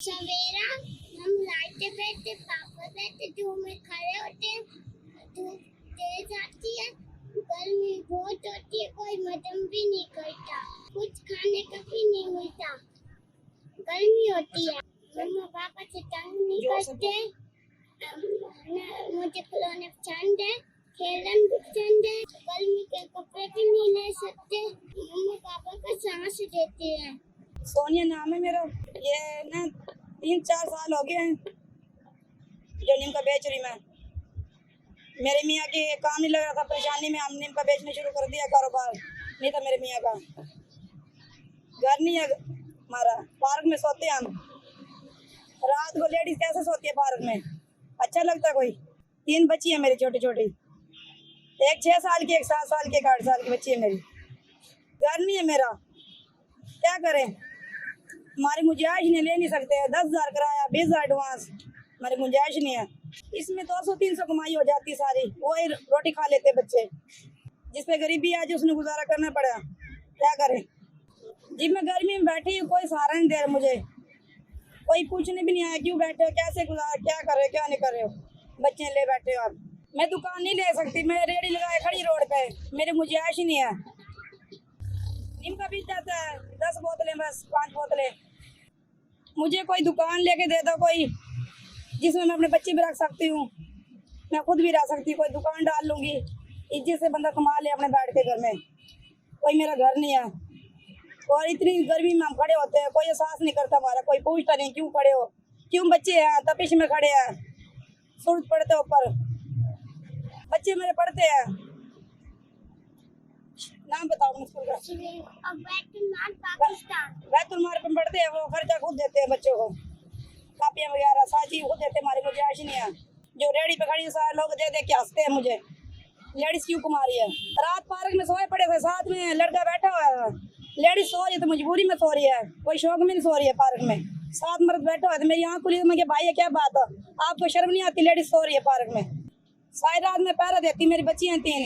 सवेरा हम लाइट पे थे, पापा बैठे धूप में खड़े होते हैं, धूप तेज आती है, गर्मी बहुत होती है, कोई मदम भी नहीं करता, कुछ खाने का भी नहीं मिलता, गर्मी होती है। मम्मा पापा से तंग नहीं करते, मुझे खिलौने पसंद है, खेलना भी पसंद है, गर्मी के कपड़े भी नहीं ले सकते, मम्मा पापा को सांस देते हैं। सोनिया नाम है मेरा। ये ना 3-4 साल हो गए हैं जो नीम का बेच रही मैं। मेरे मियाँ के काम नहीं लग रहा था, परेशानी में हम नीम का बेचने शुरू कर दिया कारोबार। नहीं था मेरे मियाँ का घर नहीं है हमारा, पार्क में सोते हैं हम। रात को लेडीज कैसे सोती है पार्क में, अच्छा लगता है कोई? 3 बच्ची है मेरी छोटी छोटी, एक 6 साल की, एक 7 साल की, एक 8 साल की बच्ची है मेरी। घर नहीं है मेरा, क्या करें? हमारी गुंजाइश नहीं, ले नहीं सकते। 10,000 किराया, 20,000 एडवांस, हमारी गुंजाइश नहीं है। इसमें 200-300 कमाई हो जाती सारी, वही रोटी खा लेते बच्चे। जिस पे गरीबी आज उसने गुजारा करना पड़ा, क्या करें? जी मैं गर्मी में बैठी हूँ, कोई सहारा नहीं दे रहा मुझे, कोई पूछने भी नहीं आया क्यों बैठे हो, कैसे गुजार, क्या कर रहे हो, क्या नहीं कर रहे हो, बच्चे ले बैठे हो आप। मैं दुकान नहीं ले सकती, मैं रेडी लगाए खड़ी रोड पे, मेरी गुंजाइश ही नहीं है। नीम का बीज जाता है 10 बोतलें, बस 5 बोतलें। मुझे कोई दुकान लेके दे दो कोई, जिसमें मैं अपने बच्चे भी रख सकती हूँ, मैं खुद भी रह सकती हूँ। कोई दुकान डाल लूँगी, इज्जत से बंदा कमा ले अपने बैठ के घर में। कोई मेरा घर नहीं है, और इतनी गर्मी में हम खड़े होते हैं, कोई एहसास नहीं करता हमारा, कोई पूछता नहीं क्यों खड़े हो, क्यों बच्चे हैं तपिश में खड़े हैं, सूरज पड़ते ऊपर, बच्चे मेरे पढ़ते हैं। नाम बताओ स्कूल का। बैतुल माल पे पढ़ते हैं, वो खर्चा खुद देते हैं बच्चों को, कापियाँ वगैरह सारी खुद देते हैं। हमारी गुंजाइश नहीं है। जो रेडी पे खड़ी सारे लोग दे दे के हंसते हैं मुझे, लेडीज क्यों कुमा रही है? रात पार्क में सोए पड़े थे, साथ में लड़का बैठा हुआ है, लेडीज सो रही है तो मजबूरी में सो रही है, कोई शौक में नहीं सो रही है। पार्क में 7 मर्द बैठा हुआ है, तो मेरी आँख खुली तो मैं भाई ये क्या बात है, आपको शर्म नहीं आती? लेडीज सो रही है पार्क में, सारी रात में पहरा देती, मेरी बच्ची हैं 3।